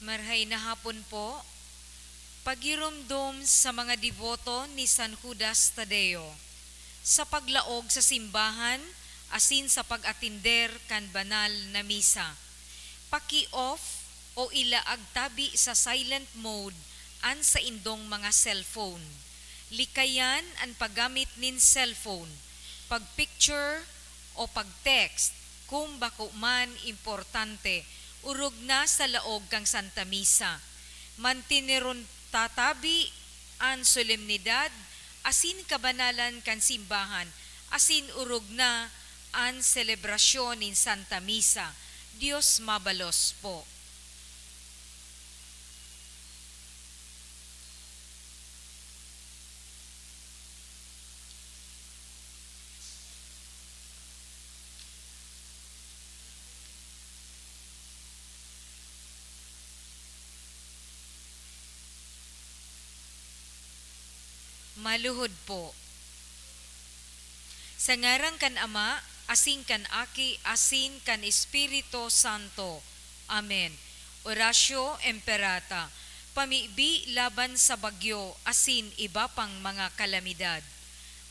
Marhay na hapon po, pagirumdum sa mga deboto ni San Judas Tadeo, sa paglaog sa simbahan, asin sa pag-atinder kan banal na misa. Paki-off o ilaag tabi sa silent mode an sa indong mga cellphone. Likayan ang paggamit nin cellphone, pag-picture o pag-text, kung bako man importante, urog na sa laog kang Santa Misa. Mantineron tatabi ang solemnidad, asin kabanalan kan simbahan, asin urog na ang selebrasyon in Santa Misa. Diyos mabalos po. Maluhod po. Sa ngarang kan Ama, asin kan Aki, asin kan Espiritu Santo. Amen. Orasyo Emperata. Pamibi laban sa bagyo, asin iba pang mga kalamidad.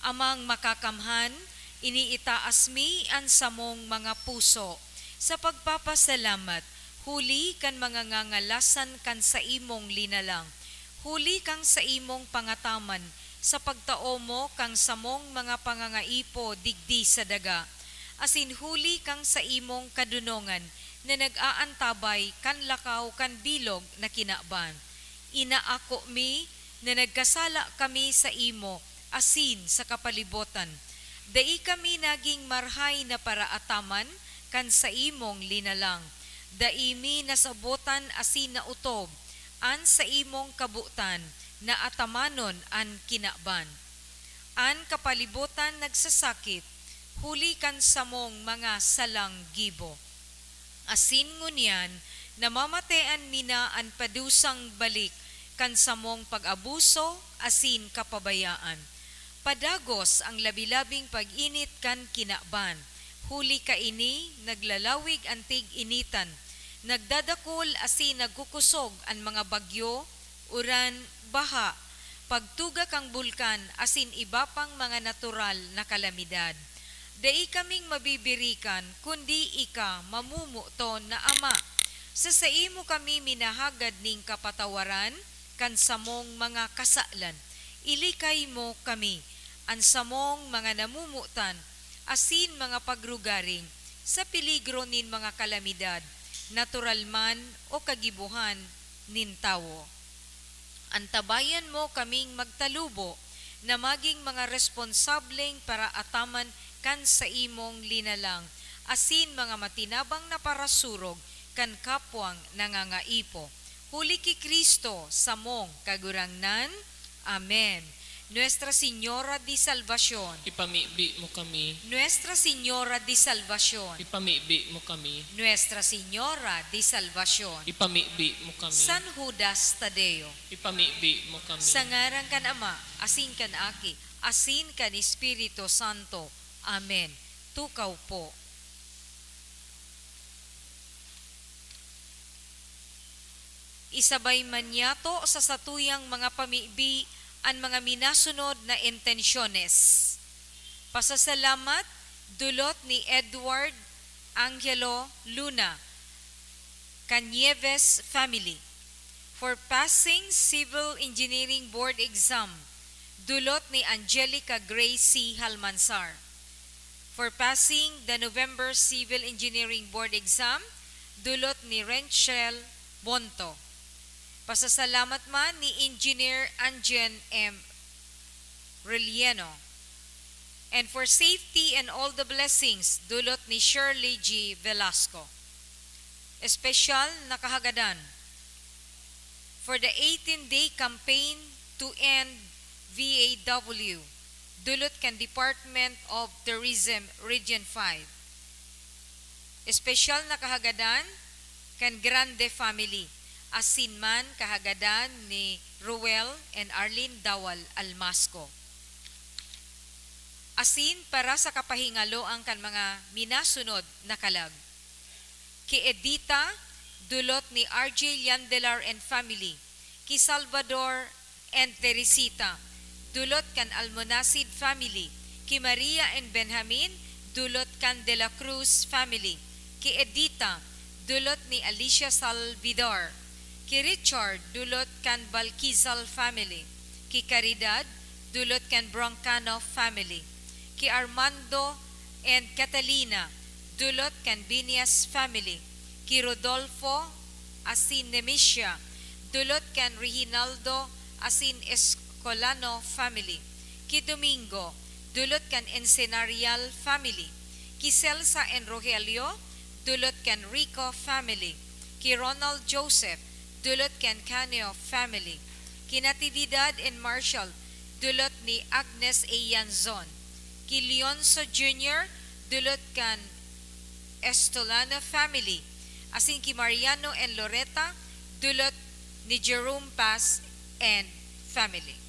Amang makakamhan, iniitaas mi ang samong mga puso. Sa pagpapasalamat, huli kan mga ngangalasan kan sa imong linalang. Huli kang sa imong pangataman, sa pagtao mo kang samong mga pangangaipo digdi sa daga. Asin huli kang sa imong kadunongan na nag-aantabay kan lakaw kan bilog na kinaban. Inaako mi na nagkasala kami sa imo, asin sa kapalibotan. Dai kami naging marhay na paraataman kan sa imong linalang. Dai mi nasabotan asin na utob, an sa imong kabutan, na atamanon an kinaban. An kapalibutan nagsasakit, huli kan samong mga salang gibo. Asin ngunyan, namamatean mina an padusang balik, kan samong pag-abuso, asin kapabayaan. Padagos ang labilabing pag-init kan kinaban, huli ka ini, naglalawig antig initan, nagdadakol asin nagkukusog ang mga bagyo, uran, baha, pagtuga kang bulkan, asin iba pang mga natural na kalamidad. Dai kaming mabibirikan, kundi ika mamumuto na Ama. Sa imo kami minahagad ning kapatawaran, kan samong mga kasalan. Ilikay mo kami, ang samong mga namumutan, asin mga pagrugaring, sa peligro nin mga kalamidad, natural man o kagibuhan nin tawo. Antabayan mo kaming magtalubo na maging mga responsableng para ataman kan sa imong linalang, asin mga matinabang na parasurog kan kapwang nangangaipo. Huli ki Kristo samong kagurangnan. Amen. Nuestra Señora de Salvación, Ipamibi mo kami. Nuestra Señora de Salvación, Ipamibi mo kami. Nuestra Señora de Salvación, Ipamibi mo kami. San Judas Tadeo, Ipamibi mo kami. sa ngaran kan Ama, asin kan Aki, asin kan Espiritu Santo. Amen. Tukaw po. Isabay man yato sa satuyang mga pamibi ang mga minasunod na intensyones. Pasasalamat dulot ni Edward Angelo Luna, Canieves family, for passing Civil Engineering Board exam. Dulot ni Angelica Gracie Halmansar, for passing the November Civil Engineering Board exam. Dulot ni Renchel Bonto. Pasasalamat man ni Engineer Anjen M. Relieno. And for safety and all the blessings, dulot ni Shirley G. Velasco. Espesyal na kahagadan for the 18-day campaign to end VAW, dulot kan Department of Tourism Region 5. Espesyal na kahagadan kan Grande family, asin man kahagadan ni Ruel and Arlene Dawal Almasco. Asin para sa kapahingalo ang kan mga minasunod na kalag. Ki Edita dulot ni RJ Yandelar and family, ki Salvador and Teresita, dulot kan Almonasid family, ki Maria and Benjamin, dulot kan De la Cruz family, ki Edita, dulot ni Alicia Salvidor, ki Richard, dulot kan Balkizal family, ki Caridad, dulot kan Broncano family, ki Armando and Catalina, dulot kan Binias family, ki Rodolfo asin Nemesia, dulot kan Reginaldo asin Escolano family, ki Domingo, dulot kan Encenarial family, ki Celsa and Rogelio, dulot kan Rico family, ki Ronald Joseph, dulot kan Canio family, ki Natividad and Marshall, dulot ni Agnes A. Yanzon, ki Leonzo Jr., dulot kan Estolano family, asin ki Mariano and Loretta, dulot ni Jerome Paz and family.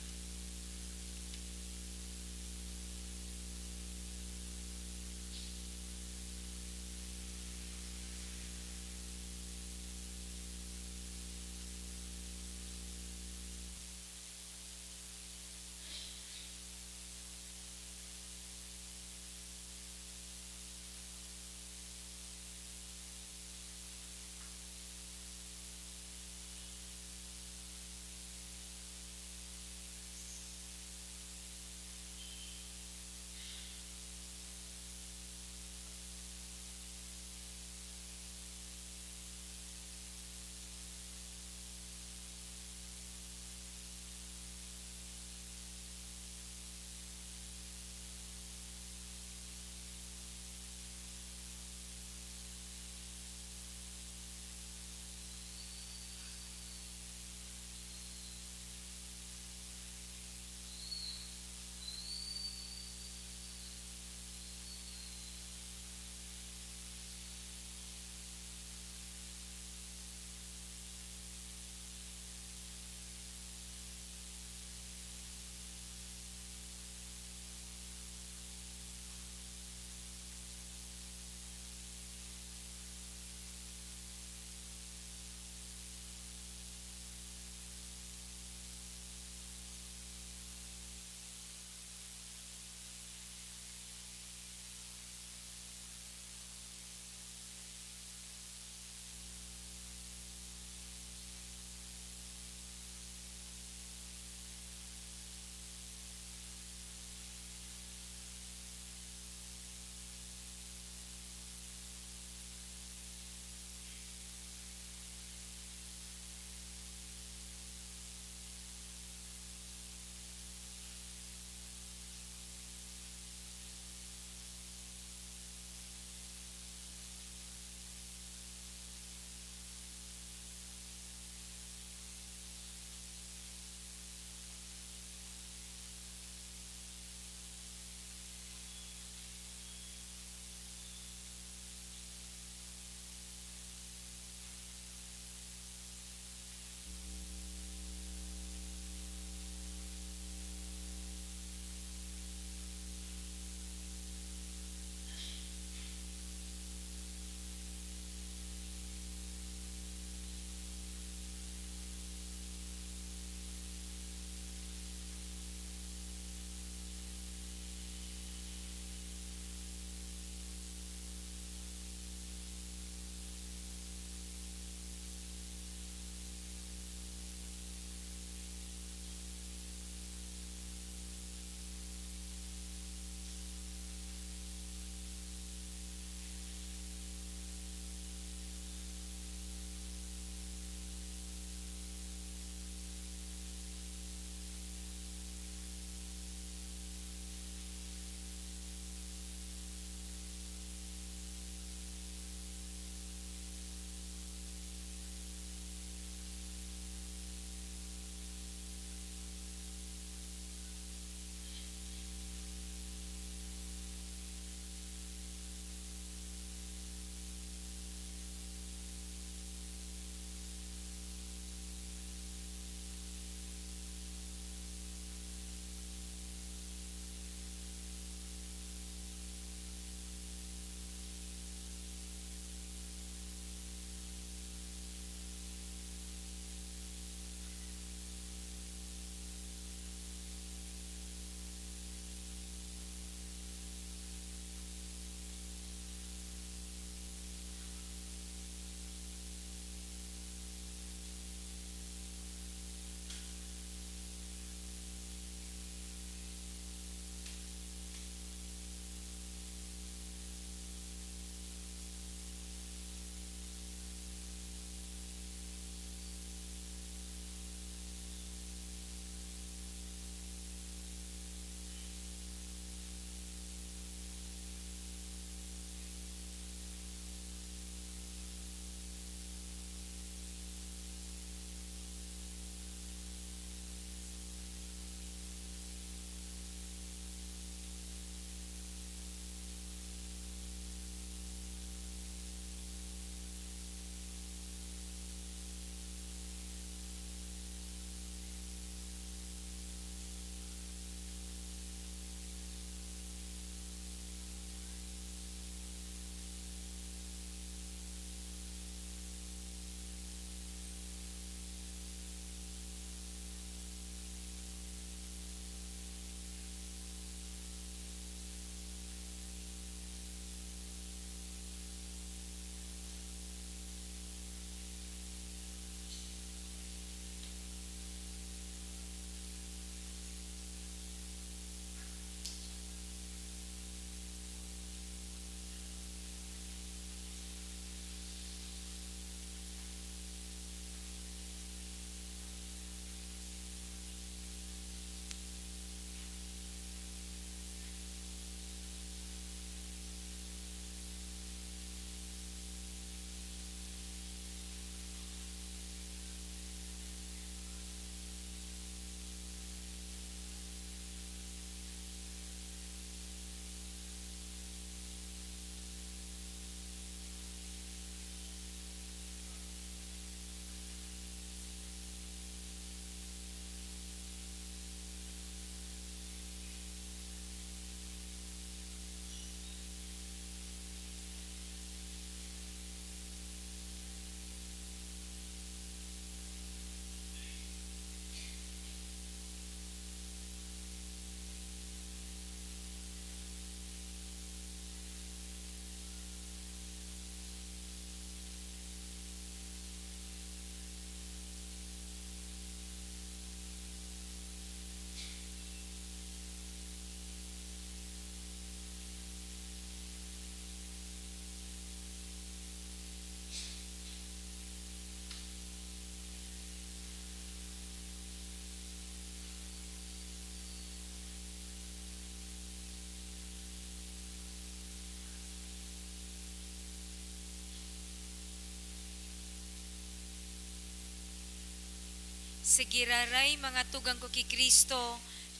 Sigiraray mga tugang ko ki Kristo,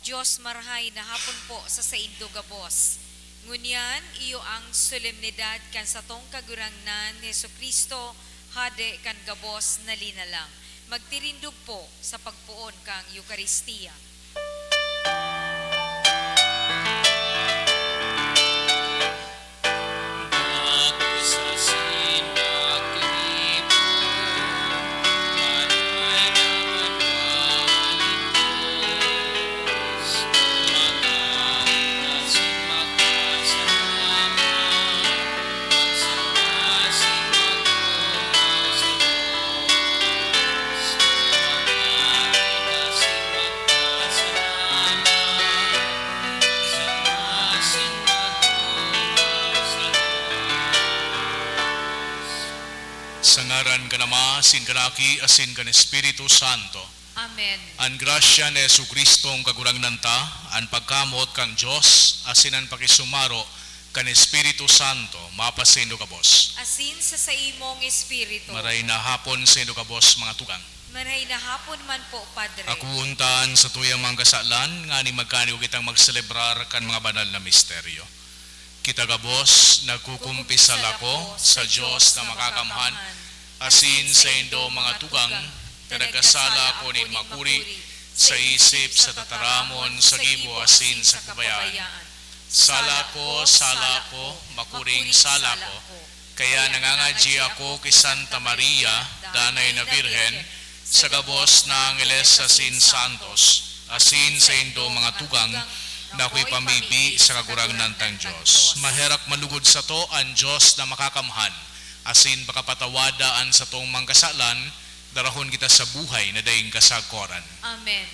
Diyos marhay na hapon po sa saindo gabos. Ngunyan, iyo ang solemnidad kan sa tong kagurangnan ni Jesu Kristo, hade kan gabos na linalang. Magtirindog po sa pagpuon kang Eukaristiya. Sa ngaran ka Ama, asin ka Aki, asin ka Espiritu Santo. Amen. An grasya ni Jesu Kristo ang kagurangnan ta, an pagkamot kang Diyos, asin an pakisumaro kan Espiritu Santo, mapasindo ka bos. Asin sa imong espiritu. Maray na hapon sa indo ka bos mga tugang. Maray na hapon man po, Padre. Ako untaan sa tuyang mga kasalan, nga ni magkaniw kitang magselebrar kan mga banal na misteryo. Kita ka bos, nagkukumpisal ako sa Diyos na makakamhan, asin sa indo mga tugang, kadagkasala ko nin makuri, sa isip, sa tataramon, sa gibo, asin sa kabayaan. Sala ko, makuring sala ko, kaya nangangadji ako kay Santa Maria, danay na Birhen, sa gabos na Angeles asin Santos, asin sa indo mga tugang, na ako'y pamibi sa kagurangnan tang Diyos. Maherak manugod sa to ang Diyos na makakamhan, asin pakapatawadaan sa tong mangkasalan, darahon kita sa buhay na daing kasagkoran. Amen.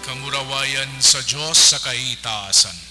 Kamurawayan sa Diyos sa kaitaasan.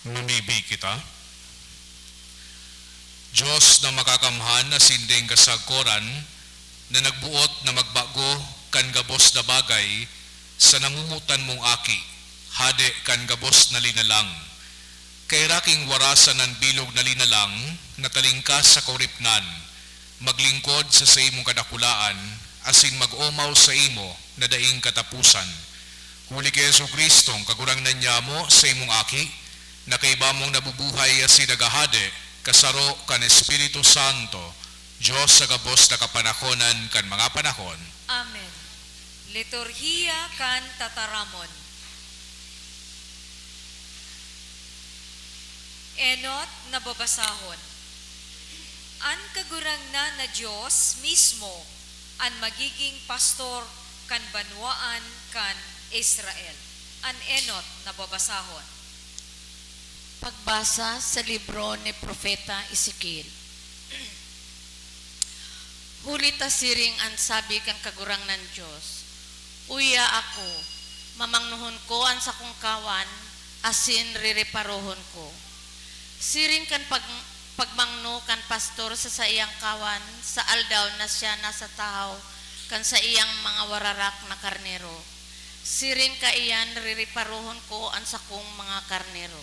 Ngumibi kita. Diyos na makakamhan na sinding kasagkoran na nagbuot na magbago kan gabos na bagay sa namumutan mong aki, hade kan gabos na linalang. Kay raking warasan ng bilog na linalang, natalingkas sa kauripnan, maglingkod sa imong kadakulaan, asin mag-umaw sa imo na daing katapusan. Huli kay Jesucristong kagurangnan niya mo sa imong aki, na kay bamong nabubuhay asin nagahade, kasaro kan Espiritu Santo, Diyos sa gabos na kapanahonan kan mga panahon. Amen. Liturhiya kan tataramon. Enot na babasahon. An kagurangnan na Diyos mismo an magiging pastor kan banwaan kan Israel. An enot na babasahon. Pagbasa sa libro ni Propeta Ezekiel. Huli ta siring ang sabi kang kagurangnan Diyos. Uya ako, mamangnuhon ko ang sakong kawan, asin ririparohon ko. Siring kan pagmangno kan pastor sa iyang kawan, sa aldaw na siya nasa tahaw, kan sa iyang mga wararak na karnero. Siring ka iyan, ririparohon ko ang sakong mga karnero.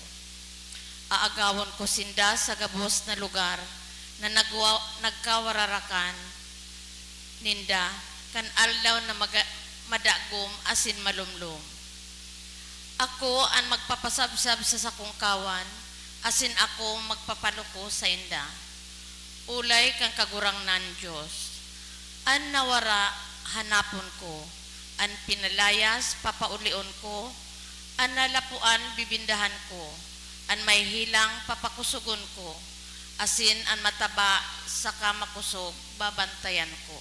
Aagawon ko sinda sa gabos na lugar na nagkawararakan ninda kan aldaw na madagom asin malumlum. Ako ang magpapasabsab sa sakong kawan, asin ako magpapaluko sa inda. Ulay kang kagurangnan Diyos. An nawara hanapon ko, an pinalayas papaulion ko, an nalapuan bibindahan ko, an may hilang papakusugon ko, asin an mataba sa kamakusog babantayan ko.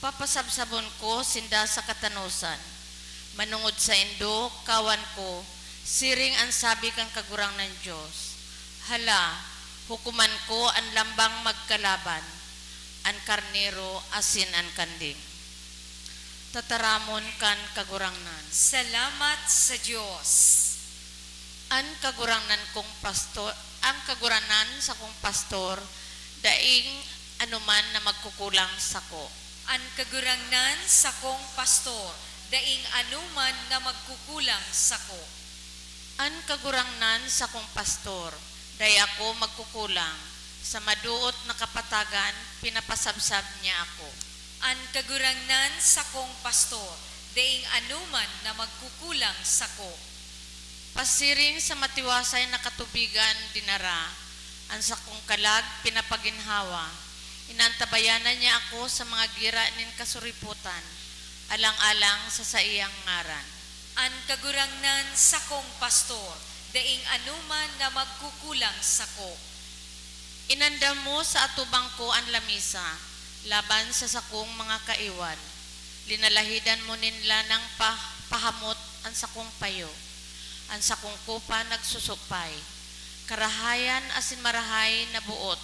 Papasabsabon ko sinda sa katanusan, manungod sa indo kawan ko, siring ang sabi kang kagurang ng Diyos. Hala, hukuman ko ang lambang magkalaban, an karnero asin an kanding. Tataramon kan kagurangnan. Salamat sa Diyos. Ang kaguranan sa kong pastor, daing anuman na magkukulang sako. An kagurangnan sa kong pastor, daing anuman na magkukulang sako. Ang kagurangnan sa kong pastor, day ako magkukulang, sa maduot na kapatagan, pinapasabsab niya ako. An kagurangnan sa kong pastor, daing anuman na magkukulang sako. Pasiring sa matiwasay na katubigan dinara, ang sakong kalag pinapaginhawa. Inantabayanan niya ako sa mga gira nin kasuriputan, alang-alang sa iyang ngaran. An kagurangnan sa kong pastor, daing anuman na magkukulang sako. Inanda mo sa atubang ko ang lamisa, laban sa sakong mga kaiwan. Linalahidan mo nila ng pahamot ang sakong payo. Ang sakong kupa nagsusupay, karahayan asin marahay na buot,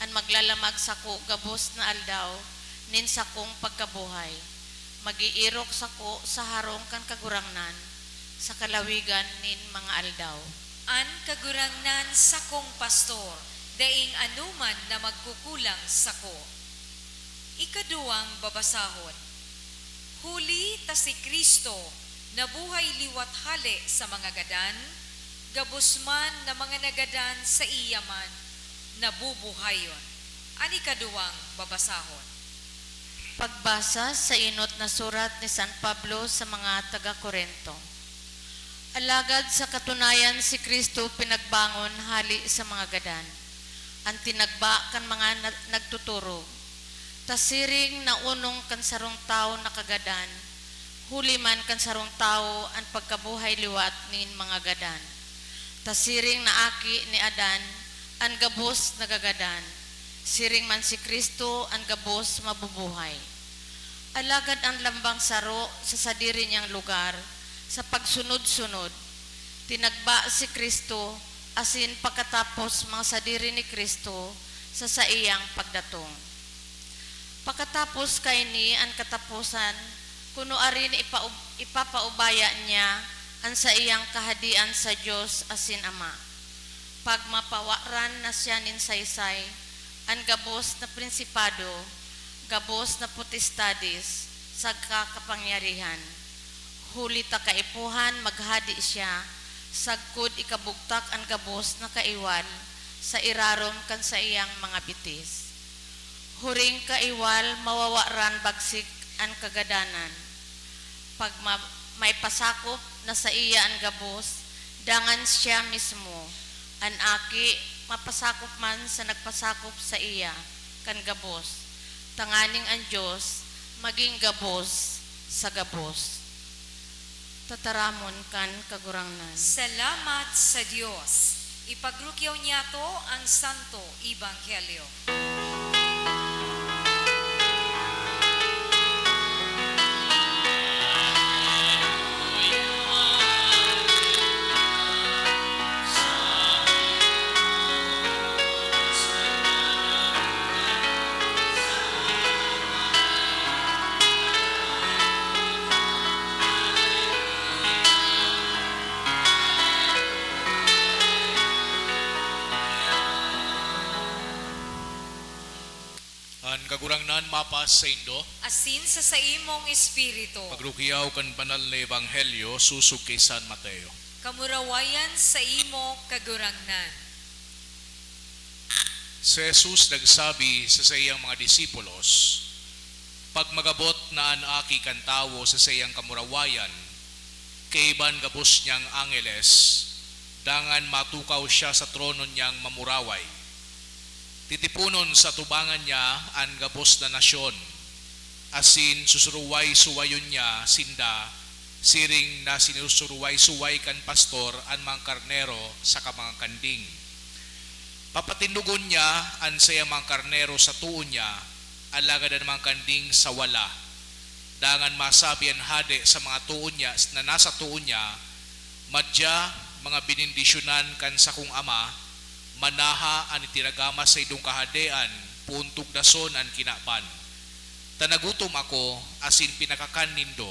ang maglalamag sako gabos na aldaw, nin sakong pagkabuhay. Magiirok sako sa harong kan kagurangnan, sa kalawigan nin mga aldaw. An kagurangnan sa kong pastor, daing anuman na magkukulang sako. Ikaduwang babasahon. Huli ta si Kristo, nabuhay liwat hali sa mga gadan, gabusman na mga nagadan sa iyaman, nabubuhayon. Ani kaduwang babasahon. Pagbasa sa inot na surat ni San Pablo sa mga taga-Korento. Alagad sa katunayan si Kristo pinagbangon hali sa mga gadan, ang tinagba kan mga nagtuturog, tasiring na unong kan sarong tao nakagadan, huli man kan sarong tao ang pagkabuhay liwat nin mga gadan. Tasiring na aki ni Adan, ang gabos nagagadan. Siring man si Kristo, ang gabos mabubuhay. Alagad ang lambang saro sa sadiri niyang lugar, sa pagsunod-sunod. Tinagba si Kristo, asin pagkatapos mga sadiri ni Kristo, sa iyang pagdatong. Pagkatapos kay ni ang katapusan, kuno arin ipapaubaya niya an sa iyang kahadian sa Dios asin Ama. Pag mapawaran na siya nin saysay, an gabos na prinsipado, gabos na potestadis, sa kakapangyarihan. Huli ta kaipuhan maghadi siya, sagkod ikabugtak ang gabos na kaiwal, sa irarom kan sa iyang mga bitis. Huring kaiwal mawawaran bagsik an kagadanan. Pag may pasakop na sa iya ang gabos, dangan siya mismo, an aki mapasakop man sa nagpasakop sa iya, kan gabos. Tanganing ang Diyos, maging gabos sa gabos. Tataramon kan kagurangnan. Salamat sa Diyos. Ipagrukyaw niya to ang Santo Ebanghelyo. An kagurangnan mapas sa Indo, Asin sa imong espiritu. pagrukiyaw kan banal na ebanghelyo susug kay San Mateo. Kamurawayan sa imo kagurangnan. Si Jesus nagsabi sa iyang mga disipulos, pag magabot na an aki kan tawo sa iyang kamurawayan, kay iban gabos niyang angeles, dangan matukaw siya sa trono niyang mamuraway. Titipunon sa tubangan niya ang gabos na nasyon, asin susuruway suwayon niya sinda, siring na sinusuruway suway kan pastor ang mga karnero sa kamang kanding. Papatindugon niya ang saya mga karnero sa tuon niya, alagad ang mga kanding sa wala. Dangan masabi ang hade sa mga tuon niya na nasa tuon niya, madya mga binindisyonan kan sa kong ama, manaha ang itinagama sa idong kahadean, puntog dason ang kinaban. Tanagutom ako, asin pinakakan nindo,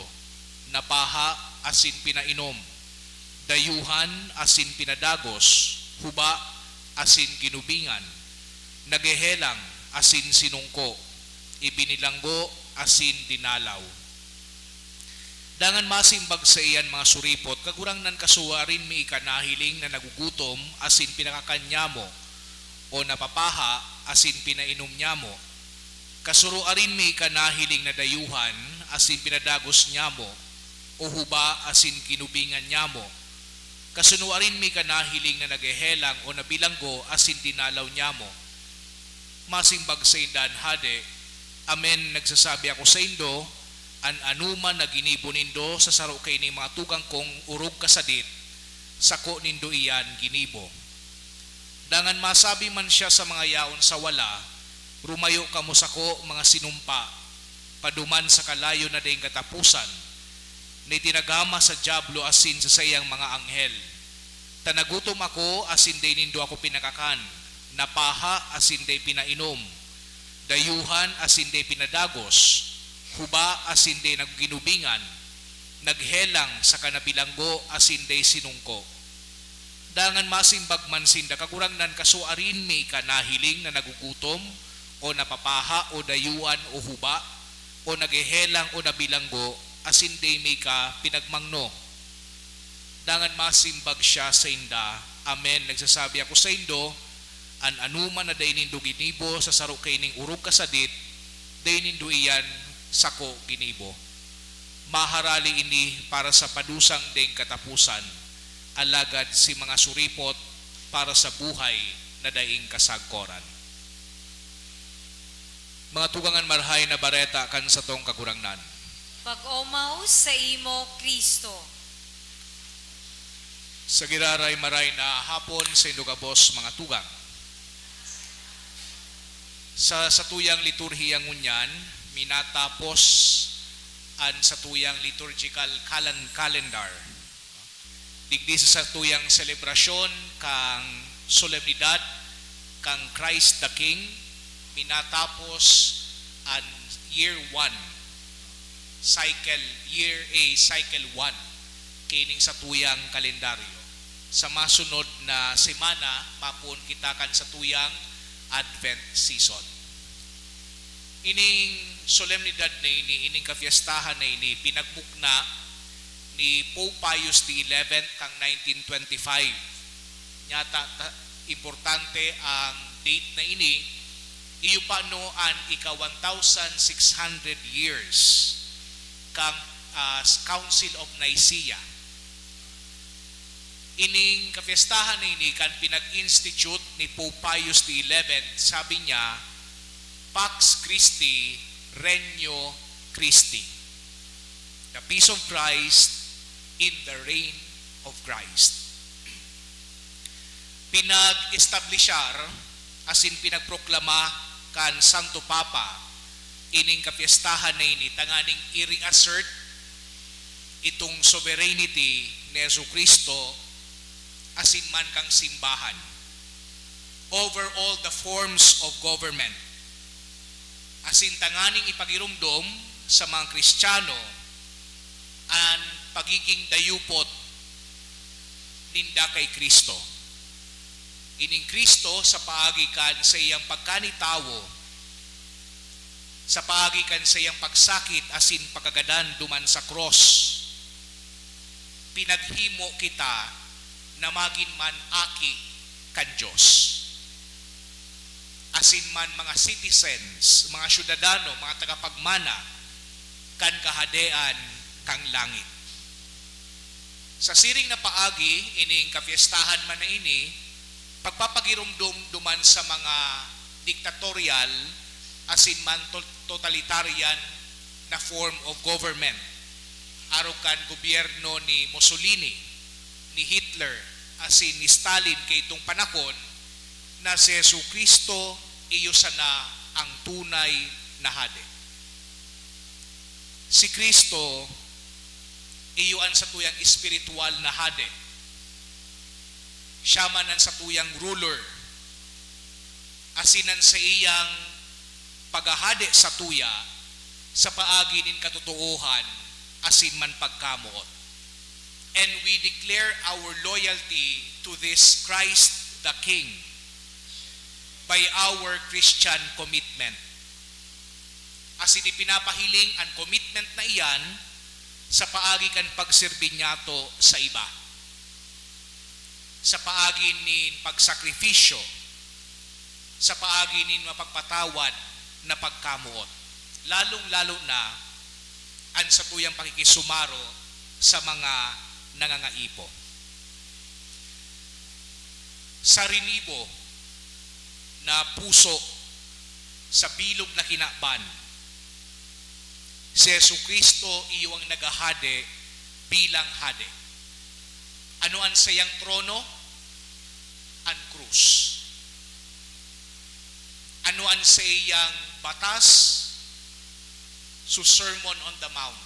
napaha asin pinainom, dayuhan asin pinadagos, huba asin ginubingan, nagehelang asin sinungko, ibinilanggo asin dinalaw. Dangan masimbag sa iyan mga suripot, kagurang nan kasuwarin mi ikanahiling na nagugutom asin pinakakanya mo, o napapaha asin pinainom niya mo. Kasuruarin mi ikanahiling na dayuhan asin pinadagos niya mo, o huba asin kinubingan niya mo. Kasunuarin mi kanahiling na nagehelang o nabilanggo asin dinalaw niya mo. Masimbag sa indan hade, amen nagsasabi ako sa indo, an anuman na ginibo nindo sa saro kay ni mga tugang kong urog kasadit, sako nindo iyan ginibo. Dangan masabi man siya sa mga yaon sa wala, rumayo kamo sako mga sinumpa, paduman sa kalayo na dayong katapusan, na itinagama sa diablo asin sa sayang mga anghel. Tanagutom ako asin day nindo ako pinakakan, napaha asin day pinainom, dayuhan asin day pinadagos, huba asin day nagginubingan, naghelang sa kanabilanggo asin day sinungko. Dangan masimbag man sinda kagurangnan kasuarin mi kanahiling na nagugutom o napapaha o dayuan o huba o naghelang o nabilanggo asin day may ka pinagmangno. Dangan masimbag siya sa inda, amen nagsasabi ako sa indo, an anuman na day nindo ginibo sa saro kay ning urog kasadit, day nindo iyan sako ginibo. Maharali ini para sa padusang ding katapusan, alagad si mga suripot para sa buhay na daing kasagkoran. Mga tugangan marhay na bareta kan sa tong kagurangnan. Pag-omaw sa imo Kristo. Sa giraray maray na hapon sa Indogabos mga tugang. Sa satuyang liturhiyang ngunyan, minatapos an satuyang liturgical calendar. Digdi sa satuyang selebrasyon kang solemnidad kang Christ the King, minatapos an year 1, cycle, year A, cycle 1. kining sa tuyang kalendaryo. Sa masunod na semana, mapun kita kan sa tuyang Advent season. Ining solemnidad na ini, ining kafiestahan na ini, pinagbukna ni Pope Pius XI kang 1925. Nyata, importante ang date na ini, iyo pa no an ika 1,600 years kang Council of Nicaea. Ining kafiestahan na ini kan pinag-institute ni Pope Pius XI, sabi niya, Pax Christi, Regno Christi. The peace of Christ in the reign of Christ. Pinag-establishar, asin pinagproklama kan Santo Papa, ining kapiestahan na ini, tanganing i-reassert itong sovereignty ni Jesucristo, asin man kang simbahan, over all the forms of government. Asin tanganing ipagirumdom sa mga Kristiyano ang pagiging dayupot ninda kay Kristo. Ining Kristo sa paagikan sa iyang pagkanitawo, sa paagikan sa iyang pagsakit asin pagkagadan duman sa cross, pinaghimo kita na magin man aki kan Diyos. Asin man mga citizens, mga syudadano, mga tagapagmana, kan kahadean kang langit. Sa siring na paagi, ining kapiestahan man na ini, pagpapagirumdum duman sa mga diktatorial, asin man totalitarian na form of government. Araw kan gobyerno ni Mussolini, ni Hitler, asin ni Stalin kay itong panahon, na si Jesucristo iyo sana ang tunay na hade. Si Kristo iyo ang sa tuyang espiritual na hade. Siya man ang sa tuyang ruler. Asinan sa iyang paghahade sa tuya sa paagi nin katotohan asin man pagkamuot. And we declare our loyalty to this Christ the King by our Christian commitment. Asin ipinapahiling ang commitment na iyan sa paagi kan pagserbi niyato sa iba. Sa paagi nin pagsakripisyo, sa paagi nin mapagpatawad na pagkamuot. Lalong-lalo na ang sa tuyang pakikisumaro sa mga nangangaipo. Sa rinibo na puso sa bilog na kinaban, si Jesucristo iyo ang nagahade bilang hade. Ano ang sayang trono? Ang krus. Ano ang sayang batas? Su Sermon on the Mount.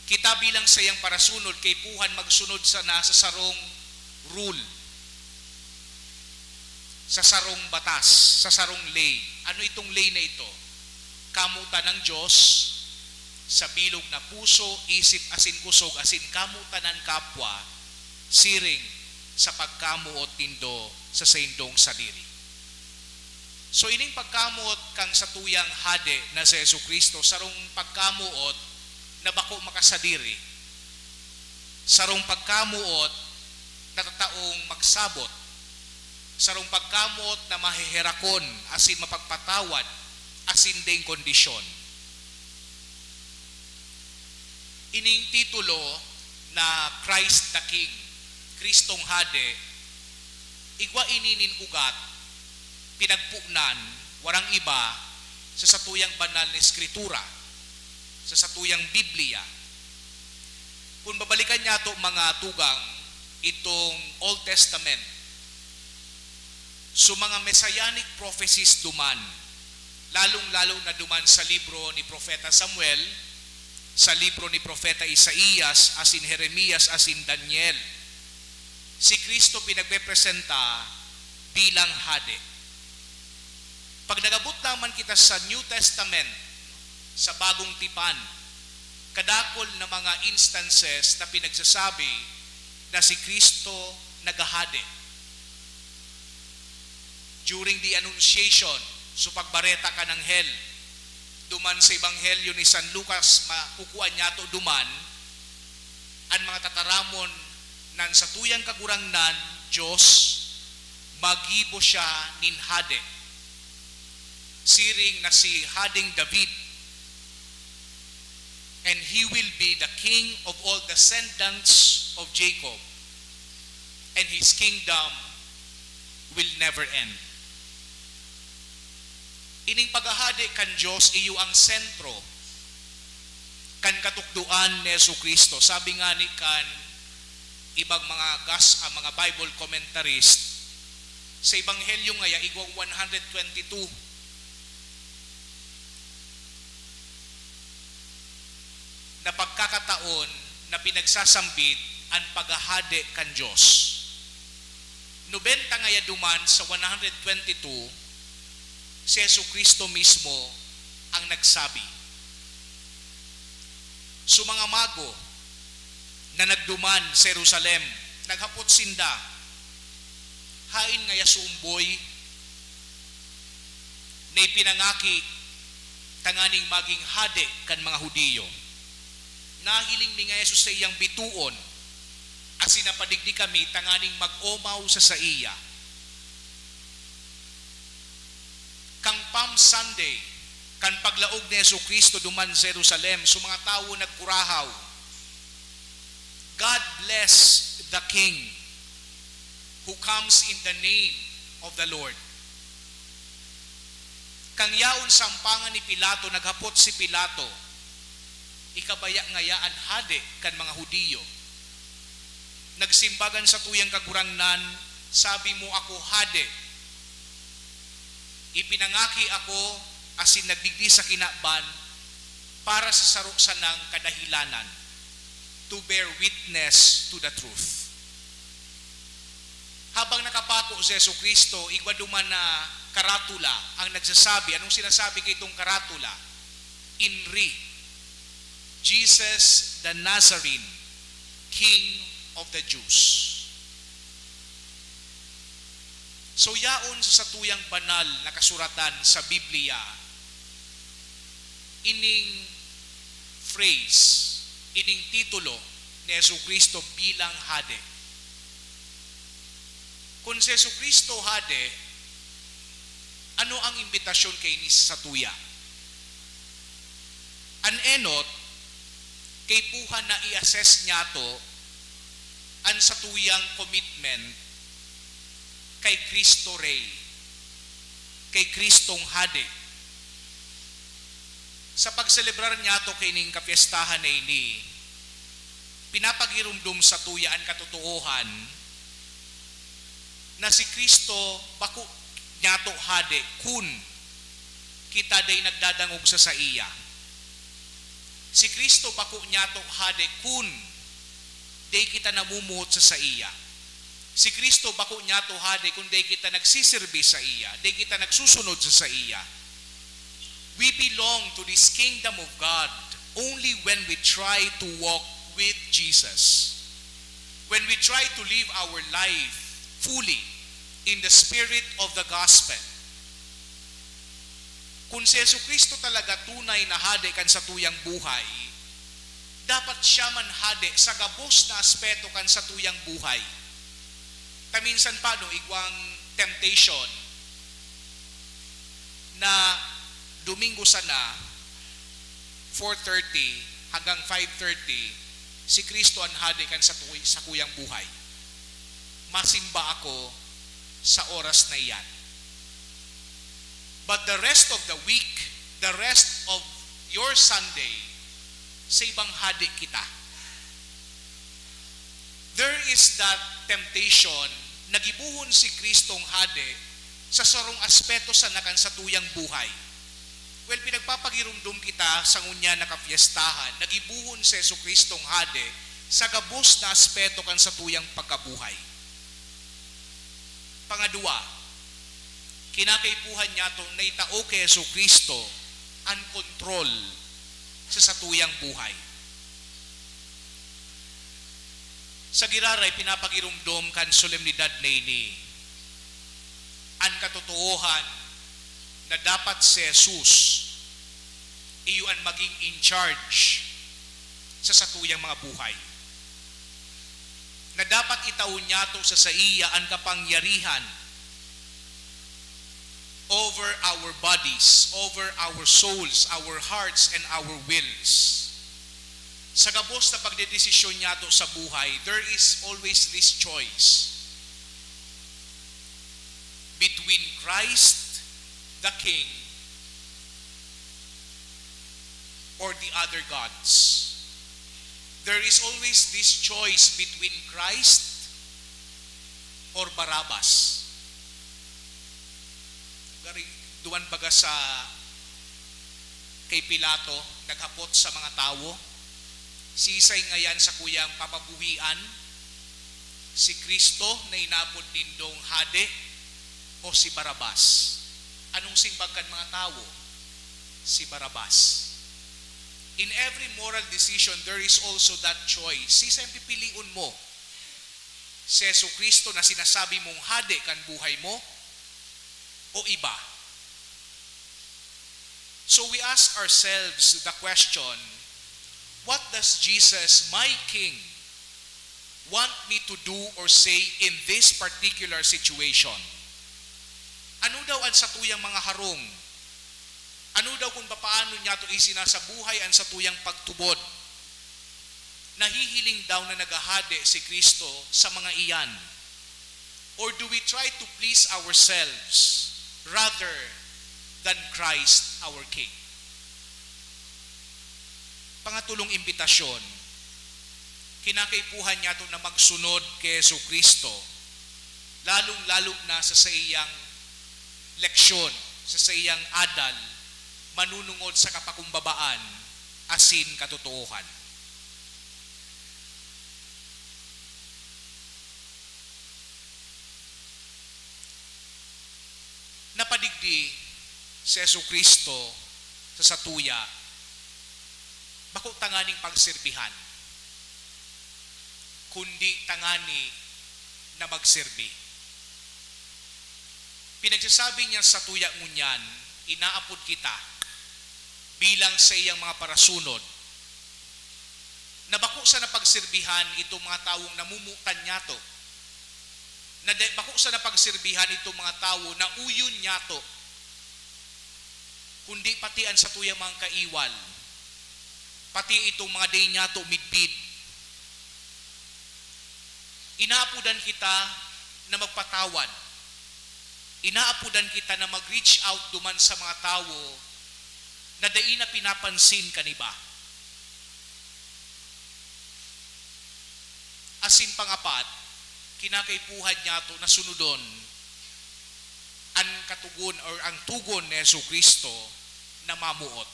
Kita bilang sayang parasunod kay puhan magsunod sa nasa sarong rule, sa sarong batas, sa sarong lay. Ano itong lay na ito? Kamutan ng Diyos sa bilog na puso, isip, asin kusog, asin kamutan ng kapwa, siring sa pagkamuot tindo sa saindong sadiri. So ining pagkamuot kang sa tuyang hade na si Jesucristo, sarong pagkamuot na bako makasadiri, sarong pagkamuot na tataong magsabot, sarong pagkamot na mahihirakon, asin mapagpatawad, asin ding kondisyon. Ining titulo na Christ the King, Kristong Hade, igwa ininin ugat, pinagpugnan, warang iba, sa satuyang banal na Eskritura, sa satuyang Biblia. Kung babalikan niya ito mga tugang, itong Old Testament, so mga messianic prophecies duman, lalong-lalo na duman sa libro ni Propeta Samuel, sa libro ni Propeta Isaías, asin Jeremias, asin Daniel. Si Kristo pinagpepresenta bilang hade. Pag nagabot naman kita sa New Testament, sa Bagong Tipan, kadakol na mga instances na pinagsasabi na si Kristo nagahade. During the Annunciation, so pagbareta ka ng hell, duman sa Ebanghelyo ni San Lucas, makukuan niya to duman, ang mga tataramon nan sa tuyang kagurangnan, Diyos, magibo siya nin hade. Siring na si Hading David, and he will be the king of all descendants of Jacob, and his kingdom will never end. Ining paghahade kan Diyos iyo ang sentro kan katukduan ni Jesucristo. Sabi nga ni kan ibang mga mga Bible commentarist sa Ebanghelyo ngaya igwang 122 na pagkakataon na pinagsasambit ang paghahade kan Diyos. 90 ngaya duman sa 122 si Jesucristo mismo ang nagsabi. So mga mago na nagduman sa Jerusalem, naghapot sinda, hain nga yasumboy na ipinangaki tanganing maging hade kan mga Hudiyo. Nahiling ni nga Jesus sa iyang bituon, as sinapadigdi kami tanganing mag-omaw sa iya. Kang Palm Sunday, kan paglaog ni Jesucristo duman sa Jerusalem, so mga tao nagkurahaw, God bless the King who comes in the name of the Lord. Kang yaon sampangan ni Pilato, naghapot si Pilato, ikabaya ngayaan hade kan mga Hudiyo. Nagsimbagan sa tuyang kagurangnan, sabi mo ako hade. Ipinangaki ako asin nagdigdi sa kinaban para sa saruksan ng kadahilanan, to bear witness to the truth. Habang nakapako si Jesucristo, igwaduman na karatula ang nagsasabi. Anong sinasabi kay itong karatula? Inri, Jesus the Nazarene, King of the Jews. So yaon sa tuyang banal na kasuratan sa Biblia, ining phrase, ining titulo ni Jesucristo bilang hade. Kung si Jesucristo hade, ano ang imbitasyon kay ni sa tuya? An enot, kay puhan na i-assess niya to, an sa tuyang commitment kay Kristo Rey, kay Kristong hade. Sa pagselebrar niya to kay ning kapiestahan na ini, pinapagirumdum sa tuya ang katotohanan na si Kristo bako niya to hade kun kita day nagdadangog sa iya. Si Kristo bako niya to hade kun day kita namumuot sa iya. Si Kristo bako niya to hade kung day kita nagsisirbi sa iya, day kita nagsusunod sa iya. We belong to this kingdom of God only when we try to walk with Jesus. When we try to live our life fully in the spirit of the gospel. Kung si Jesucristo talaga tunay na hade kan sa tuyang buhay, dapat siya man hade sa gabos na aspeto kan sa tuyang buhay. Taminsan pa no, igwang temptation na Domingo sana 4:30 hanggang 5:30 si Kristo ang hade kan sa kuyang buhay. Masimba ako sa oras na iyan. But the rest of the week, the rest of your Sunday, sa ibang hade kita. There is that temptation, nagibuhon si Kristong hade sa sarong aspeto sa nakan sa tuyang buhay. Well, pinagpapagirumdum kita sa ngunya na kapiestahan, nagibuhon si Jesucristong hade sa gabos na aspeto kan sa tuyang pagkabuhay. Pangadua, kinakaipuhan niya itong naitao kay Jesucristo ang kontrol sa tuyang buhay. Sa giraray, pinapagirumdom kan solemnidad na ini. Ang katotohan na dapat si Jesus iyon maging in charge sa satuyang mga buhay. Na dapat itaon niya to sa iya ang kapangyarihan over our bodies, over our souls, our hearts, and our wills. Sa gabos na pagdedesisyon niya to sa buhay, there is always this choice between Christ, the King, or the other gods. There is always this choice between Christ or Barabbas. Duwan baga sa kay Pilato, naghapot sa mga tao, sisay ngayon sa kuyang papabuhian, si Kristo na inabot nindong hade o si Barabbas. Anong simbagkan mga tao? Si Barabbas. In every moral decision, there is also that choice. Sisay pipiliun mo? Si Jesucristo na sinasabi mong hade kan buhay mo o iba? So we ask ourselves the question, what does Jesus, my King, want me to do or say in this particular situation? Ano daw ang satuyang mga harong? Ano daw kung paano niya ito isinasabuhay ang satuyang pagtubod? Nahihiling daw na nagahade si Kristo sa mga iyan? Or do we try to please ourselves rather than Christ our King? Pangatulong imbitasyon, kinakaipuhan niya ito na magsunod kay Jesucristo, lalong-lalo na sa iyang leksyon, sa iyang adal, manunungod sa kapakumbabaan, asin katotohan. Napadigdi si Jesucristo sa satuya, bako tanganing pagsirbihan, kundi tangani na magsirbi. Pinagsasabi niya sa tuya ngunyan, inaapod kita bilang sa iyang mga parasunod, na bako sa napagsirbihan itong mga taong namumutan niya to, na bako sa napagsirbihan itong mga tao na uyon niya to, kundi pati ang sa tuyang mga kaiwal, pati itong mga day niya to midbid. Inaapudan kita na magpatawad. Inaapudan kita na mag-reach out duman sa mga tao na dai na pinapansin kaniba. Asin pangapat, kinakaipuhan niya to na sunudon ang katugon or ang tugon ni Jesucristo na mamuot.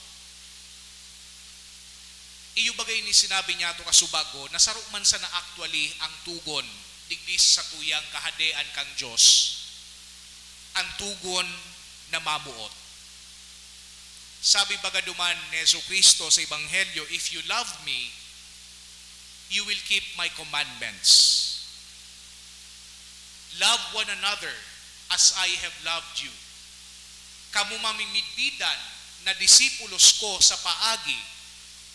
Iyo bagay ni sinabi niya to kasubago, nasaro man sa na actually ang tugon digdis sa tuyang kahadean kang Diyos, ang tugon na mamuot. Sabi baga duman ni Jesucristo sa Ebanghelyo, if you love me, you will keep my commandments. Love one another as I have loved you. Kamu mamimidbidan na disipulos ko sa paagi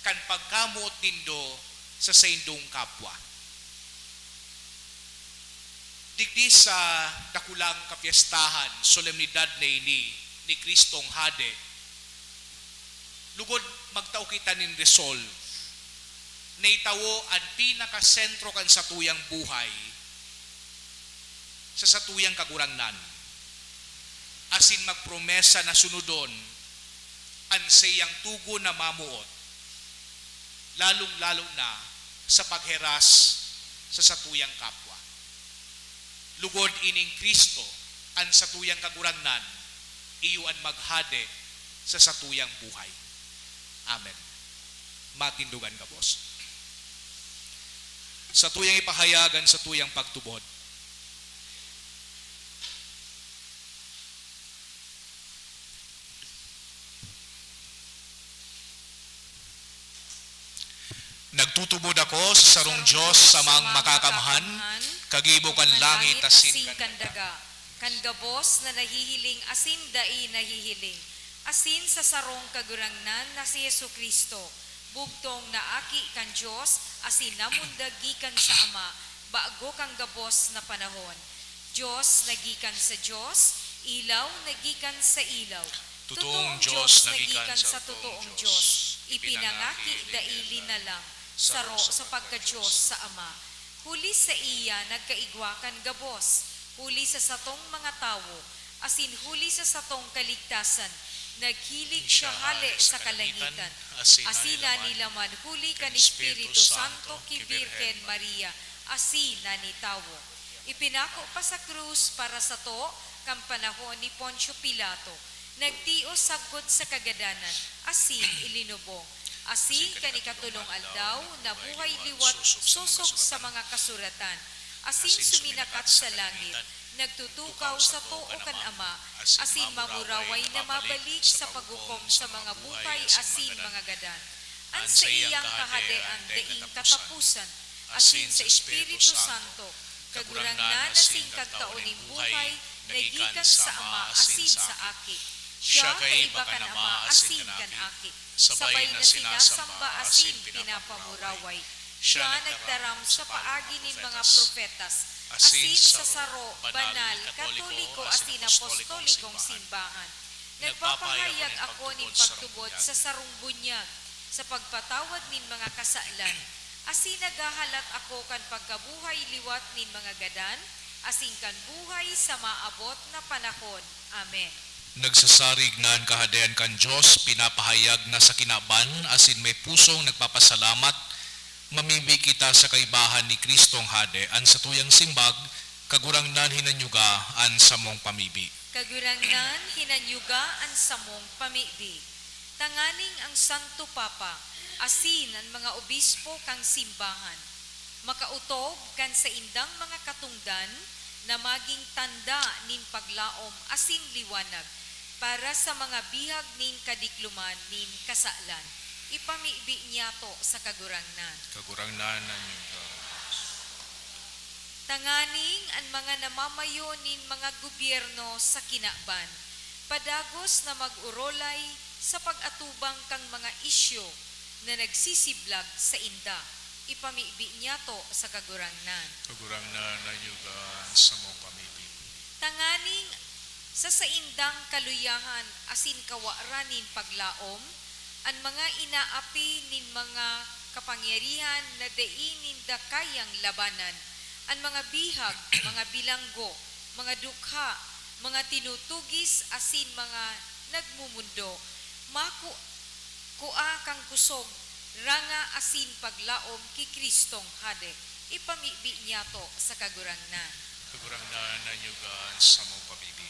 kan pagkamuot nindo sa saindong kapwa. Digdi sa dakulang kapiestahan, solemnidad na ini ni Kristong Hade, lugod magtao kita nin resolve na itawo ang pinakasentro kan satuyang buhay sa satuyang kagurangnan, asin magpromesa na sunudon ang sayang tugo na mamuot, lalong-lalo na sa pagheras sa satuyang kapwa. Lugod ining Kristo ang satuyang kagurangnan, iyuan maghade sa satuyang buhay. Amen. Matindugan ka, boss. Sa tuyang ipahayagan, sa tuyang pagtubod, nagtutubod ako sa sarong Diyos samang makakamhan, kagibo kan langit asin kan daga. Kan gabos na nahihiling asin dai nahihiling. Asin sa sarong kagurangnan na si Yesu Kristo. Bugtong naaki kan Diyos, asin namundag gikan sa Ama, bago kang gabos na panahon. Diyos nagikan sa Diyos, ilaw nagikan sa ilaw. Totoong Diyos nagikan sa totoong Diyos. Ipinangaki daili na lang, saro sa pagka-Diyos sa Ama. Huli sa iya nagkaigwakan gabos, huli sa satong mga tawo, asin huli sa satong kaligtasan, naghilig siya hali sa kalangitan. Asina nila man huli kan Espiritu Santo ki Birhen Maria, asina ni tawo. Ipinako pa sa krus para sa to, kang panahon ni Poncio Pilato, nagtios sagkod sa kagadanan, asin ilinubong. Asin kanikatulong aldaw, na buhay liwat susog sa mga kasuratan. Asin suminakat sa langit, nagtutukaw sa tuo kan Ama, asin mamuraway na mabalik sa paghukom sa mga buhay asin mga gadan. An sa iyang kahadean daing katapusan, asin sa Espiritu Santo, kagurangnan asin kagtaoning buhay, nagikan sa Ama asin sa aki. Siya kaiba kan Ama asin kan aki. Sabay na sinasamba asin pinapamuraway. Siya nagdaram sa paagi nin mga profetas, asin sa saro, banal, katoliko, asin apostolikong simbahan. Nagpapahayag ako nin pagtubod sa sarong bunyag, sa pagpatawad nin mga kasalan. Asin nagahalat ako kan pagkabuhay liwat nin mga gadan, asin kan buhay sa maabot na panahon. Amen. Nagsasarig na ang kahadean kan Diyos, pinapahayag na sa kinaban, asin may pusong nagpapasalamat, mamimi kita sa kaibahan ni Kristong Hade, an sa tuyang simbag, kagurangnan hinanyuga an sa mong pamibi. Kagurangnan hinanyuga an sa mong pamibi. Tanganing ang Santo Papa, asin ang mga obispo kang simbahan, makautob kan sa indang mga katungdan, na maging tanda nin paglaom asin liwanag, para sa mga bihag nin kadikluman nin kasalan. Ipamibi niya to sa kagurangnan. Kagurangnan nanyuga. Tanganing ang mga namamayo nin mga gobyerno sa kinaban, padagos na mag-urolay sa pag-atubang kang mga isyo na nagsisiblag sa inda. Ipamibi niya to sa kagurangnan. Kagurangnan nanyuga sa mong pamibi. Tanganing sa saindang kaluyahan asin kawaranin paglaom, ang mga inaapi nin mga kapangyarihan na dainin dakayang labanan, ang mga bihag, mga bilanggo, mga dukha, mga tinutugis asin mga nagmumundo, kua kang kusog, ranga asin paglaom ki Kristong Hade. Ipamibi niya to sa kagurangnan. Kagurangnan nanyuga sa mong pamibi.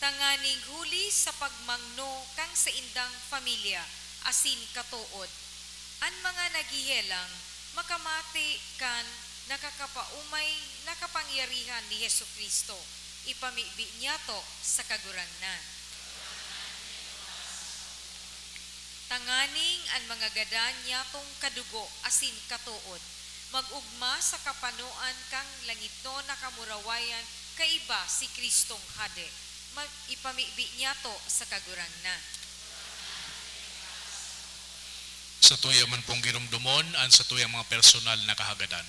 Tanganing huli sa pagmangno kang sa indang pamilya, asin katuod. An mga nagihelang, makamati kan nakakapaumay nakapangyarihan ni Yesu Kristo. Ipamibi niya to sa kagurangnan. Tanganing ang mga gadan niya tong kadugo asin katuod, magugma sa kapanuan kang langitno na kamurawayan, kaiba si Kristong Hade. Ipamibi niya to sa kagurangnan. Sa tuya man pong ginumdumon, an sa tuyang mga personal na kahagadan.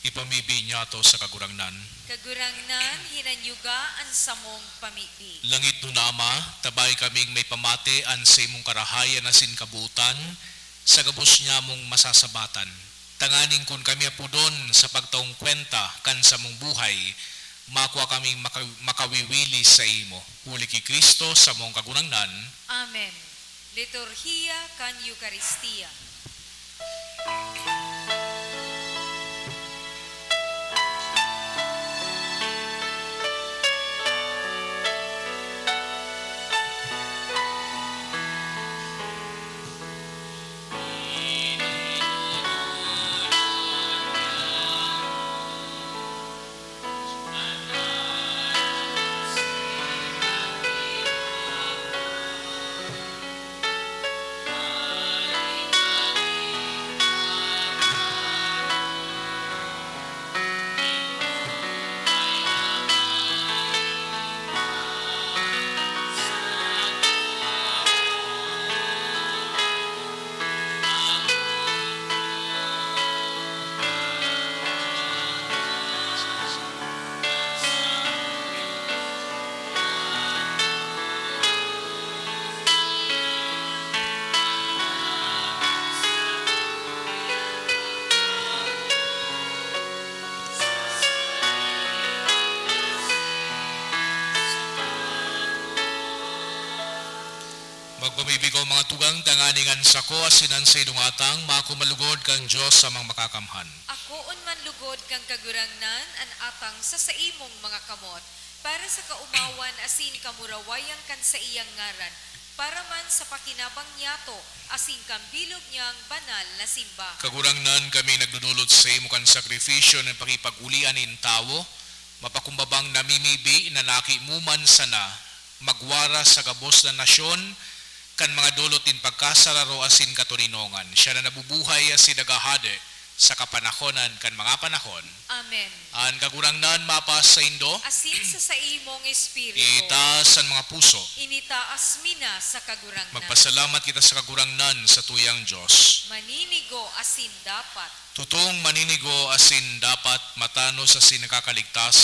Ipamibi niya to sa kagurangnan. Kagurangnan, hinanyugaan sa mong pamibi. Langit no na Ama, tabay kaming may pamati an sa imong karahayan asin kabutan, sa gabos niya mong masasabatan. Tanganing kun kami apudon sa pagtaong kwenta kan sa mong buhay, makuha kaming makawiwili sa imo. Huli ki Kristo sa mong kagurangnan. Amen. Liturhiya kan Eucharistia. Pumibig ko mga tugang tanganingan sa ko asinan sa idungatang makumalugod kang Diyos sa mga makakamhan. Ako unman lugod kang kagurangnan an atang sa saimong mga kamot para sa kaumawan asin kamurawayan kan sa iyang ngaran para man sa pakinabang niyato asin kambilog niyang banal na simba. Kagurangnan kami nagdudulot sa imo kan sakripisyo ng pakipagulian in tawo, mapakumbabang namimibi na nakimuman sana, magwara sa gabos na nasyon, kan mga dulot in pagkasararo asin katurinongan. Siya na nabubuhay asin nagahade sa kapanahonan kan mga panahon. Amen. An kagurangnan mapas sa indo, Asin sa saimong espiritu. itaas ang mga puso. Initaas mina sa kagurangnan. Magpasalamat kita sa kagurangnan sa tuyang Diyos. Maninigo asin dapat. Tutong maninigo asin dapat matanos asin nakakaligtas.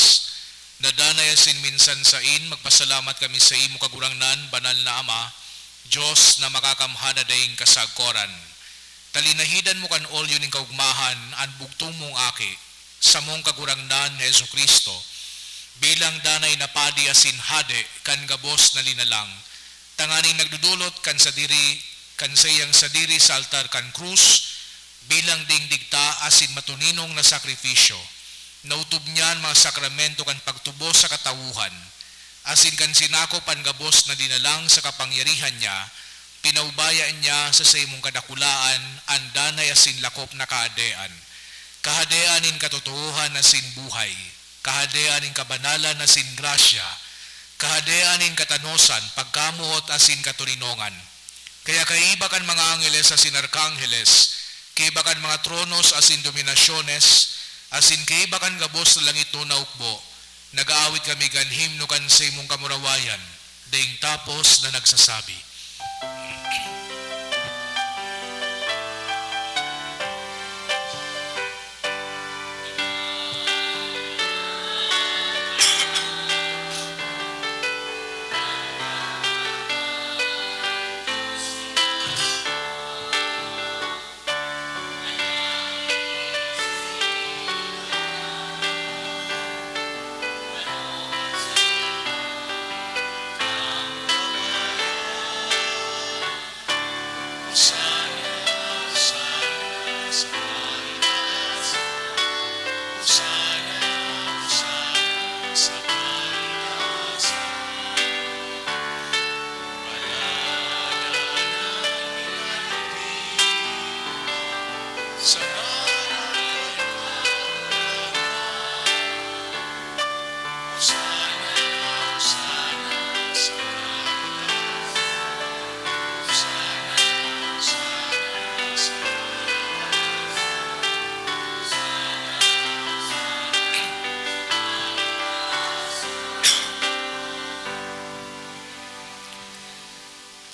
Nadanay asin minsan sa magpasalamat kami sa imo kagurangnan, banal na Ama, Diyos na makakamhana dayeng kasagkoran. Talinahidan mo kan olyo ning kaugmahan an bugtong mong aki sa mong kagurangnan Hesu Kristo bilang danay na padi asin hade kan gabos na linalang tanganing nagdudulot kan sa iyang sadiri sa altar kan krus bilang dingdigta asin matuninong na sakripisyo nautob niyan mga sakramento kan pagtubo sa katawuhan asin kan sinakop an gabos na dinalang sa kapangyarihan niya pinaubayaan niya sa imong kadakulaan ang danay asin lakop na kaadean. Kahadeanin katotohuhan asin buhay. Kahadeanin kabanalan asin grasya. Kahadeanin katanosan, pagkamuot asin katurinongan. Kaya kaiba kan mga angeles asin arkangheles, kaiba kan mga tronos asin dominasyones, asin kaiba kan gabos na langit no naukbo, nag-aawit kami kan himno kan sa imong kamurawayan, daing tapos na nagsasabi.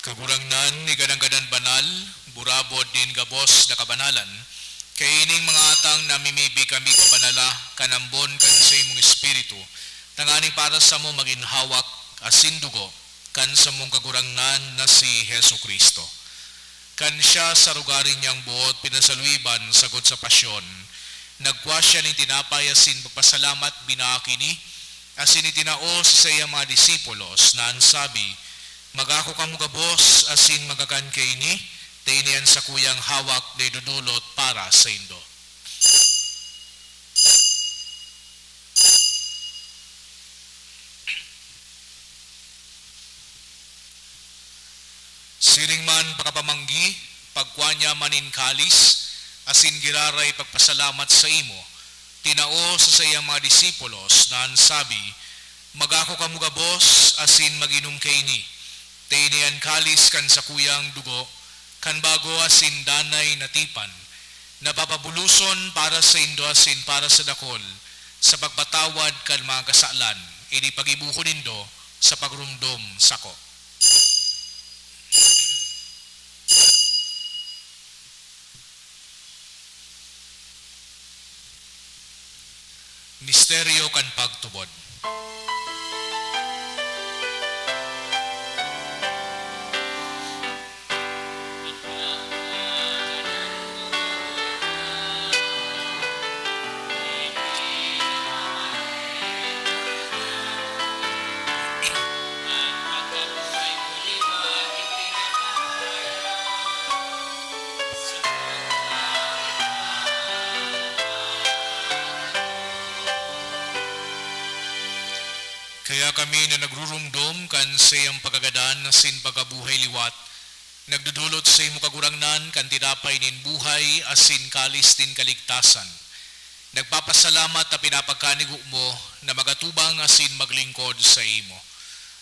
Kagurangnan ni ganang-ganan banal, burabod din gabos na kabanalan, kay ining mga atang namimibi kami kabanala, kanambon kan sa imong espiritu, tangani para sa mo maginhawak asin dugo, kan sa mong kagurangnan na si Hesu Kristo. Kan siya sa rugarin niyang buot pinasaluiban sagod sa pasyon, nagkwa siya ng tinapay asin pagpasalamat binakini, asin itinao sa iyang mga disipulos na ansabi, magako kamo gabos asin magakan kaini, tainian sa kuyang hawak na idudulot para sa indo. Siring man pakapamanggi, pagkwanya manin kalis, asin giraray pagpasalamat sa imo, tinao sa iyang mga disipulos na ansabi, magako kamo gabos asin maginom kaini, tainian kalis kan sa kuyang dugo, kan bago asin danay natipan, napapabuluson para sa indo asin para sa dakol, sa pagpatawad kan mga kasalan, ini pagibuko nindo sa pagrumdom sako. Misteryo kan pagtubod. Kaya kami na nagrurumdum kan sa iyang pagagadan na sin pagabuhay liwat, nagdudulot sa imo kagurangnan kan tinapay nin buhay asin kalis din kaligtasan. Nagpapasalamat na pinapagkanigo mo na magatubang asin maglingkod sa imo.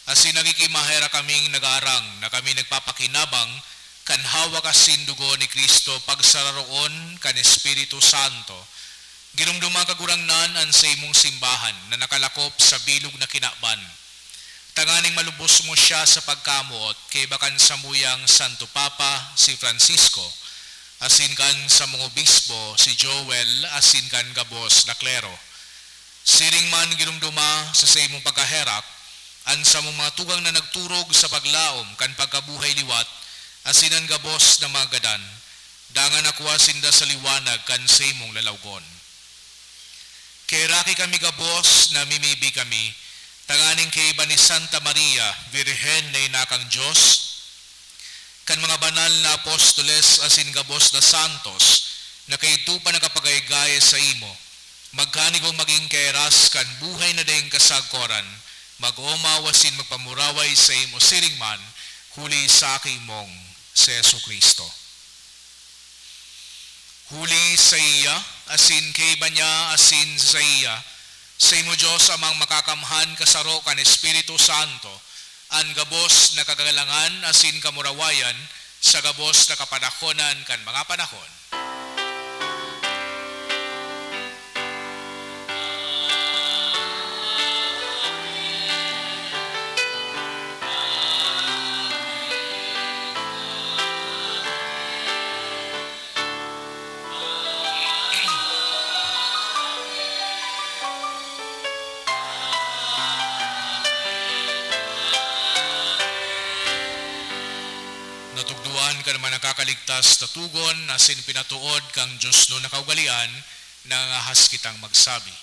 Asin nagikimahera kaming nag-arang na kami nagpapakinabang kan hawak asin dugo ni Kristo pagsararoon kan Espiritu Santo. Ginumduma kagurangnan an sa imong simbahan na nakalakop sa bilog na kinaban. Tanganing malubos mo siya sa pagkamuot kay bakan sa muyang Santo Papa si Francisco, asin kan sa mga obispo si Joel, asin kan gabos na klero. Siring man ginumduma sa imong pagkaherak, an sa mga tugang na nagturog sa paglaom kan pagkabuhay liwat, asin ang gabos na mga gadan, dangan nakuha sinda sa liwanag kan sa imong lalawgon. Kay raki kami gabos na mimibi kami, tanganing kay iba ni Santa Maria, Virhen na inakang Diyos, kan mga banal na apostoles asin gabos na santos, na kay tupa nakapagaygaya sa imo, magkanigong maging keras kan buhay na dayang kasagkoran, mag-umawasin magpamuraway sa imo siringman, huli sa akimong si Yesu Kristo. Huli sa iya, asin kay banya asin sa iya, sa imo Diyos amang makakamhan kasaro kan Espiritu Santo, an gabos na kagalangan asin kamurawayan, sa gabos na kapanahonan kan mga panahon. Natugduan ka naman nakakaligtas na tugon asin pinatuod kang Diyos no nakaugalian na ahas kitang magsabi.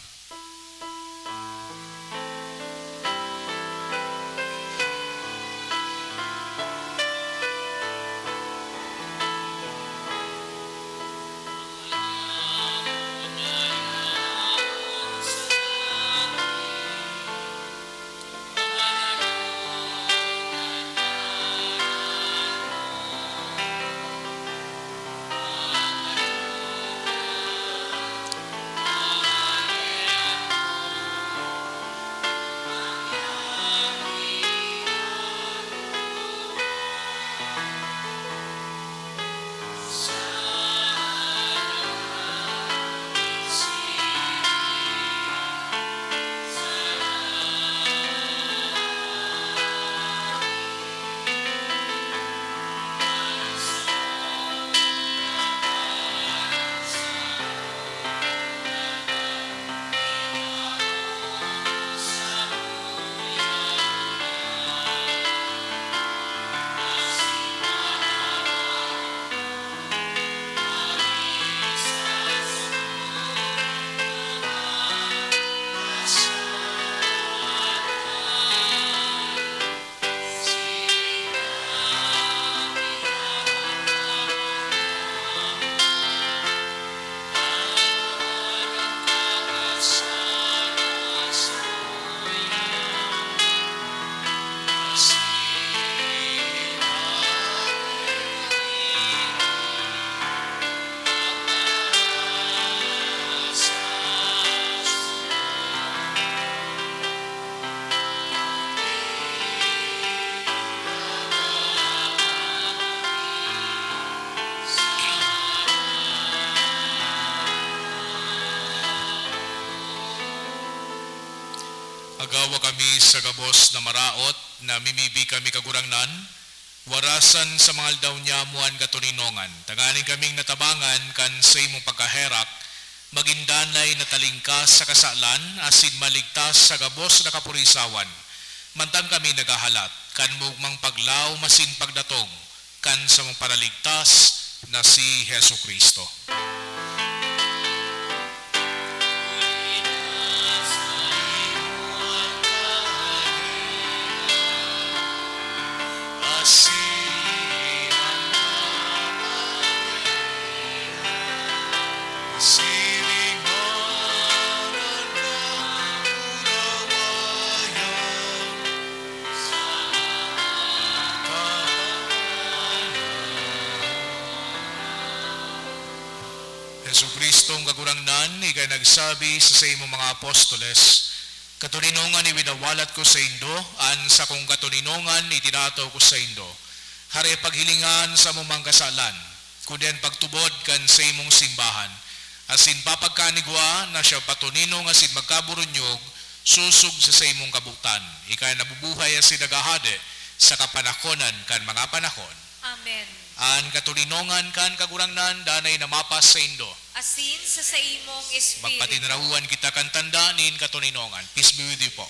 Agawa kami sa gabos na maraot na mimibi kami kagurangnan, warasan sa mga aldaw niya muan katuninongan, tanganin kaming natabangan kan sa imong pagkaherak, magindanay na talingkas sa kasalan, asin maligtas sa gabos na kapurisawan, mantang kami nagahalat, kan mugmang paglaw masin pagdatong, kan sa mong paraligtas na si Hesu Kristo. Siringan ng urawayan Yesu Kristong kagurangnan, ikay nagsabi sa imong mga apostoles, katuninongan iwinawalat ko sa indo, an sa kong katuninongan itinataw ko sa indo. Hare paghilingan sa mumang kasalan, kunden pagtubod kan sa imong simbahan. Asin papagkanigwa na siya patuninong asin magkaburunyog, susug sa imong kabutan. Ikay nabubuhay asin nagahade sa kapanakonan kan mga panahon. Amen. An katulinongan kan kagurangnan danay namapas sa indo. Asin sa imong espiritu. Magpatinrahuan kita kan tanda nin katulinongan. Peace be with you po.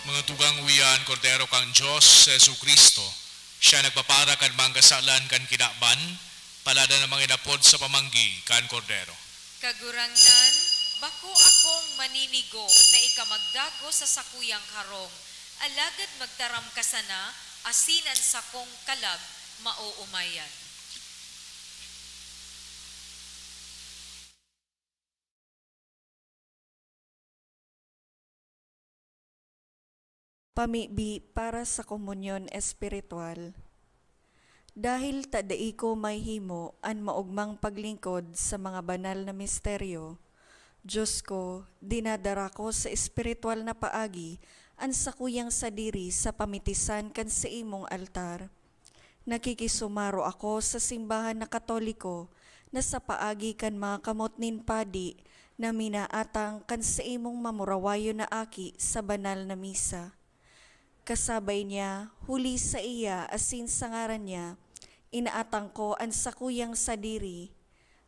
Mga tugang wiyan, Kordero kang Diyos, Jesu Kristo, siya nagpapara kan manggasalan kan kinaban, palada na mga inapod sa pamanggi kan Kordero. Kagurangnan, bako akong maninigo na ikamagdago sa sakuyang karong, alagad magtaram ka sana, asinan sa kong kalag, mauumayan. Pamibi para sa komunyon espiritual. Dahil tadai ko may himo an maugmang paglingkod sa mga banal na misteryo, Diyos ko, dinadara ko sa espiritual na paagi an sakuyang sadiri sa pamitisan kan sa imong altar. Nakikisumaro ako sa simbahan na Katoliko na sa paagi kan mga kamot nin padi na minaatang kan sa imong mamurawayo na aki sa banal na misa. Kasabay niya, huli sa iya asin sa ngaran niya, inaatang ko ang sakuyang sadiri.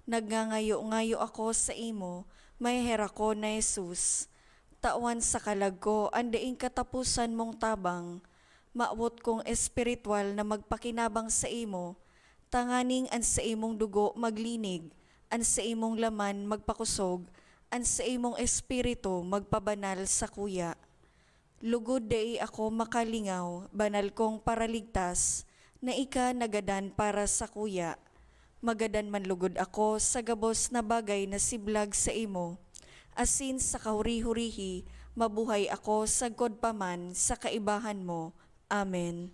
Nagngangayo-ngayo ako sa imo, may hera ko na Jesus. Tawan sa kalag ko, andaing katapusan mong tabang. Maawot kong espiritual na magpakinabang sa imo, tanganing an sa imong dugo maglinig, an sa imong laman magpakusog, an sa imong espiritu magpabanal sa kuya. Lugod dai ako makalingaw, banal kong paraligtas, na ika nagadan para sa kuya. Magadan man lugod ako sa gabos na bagay na siblag sa imo. Asin sa kahuri-hurihi, mabuhay ako sa god paman sa kaibahan mo. Amen.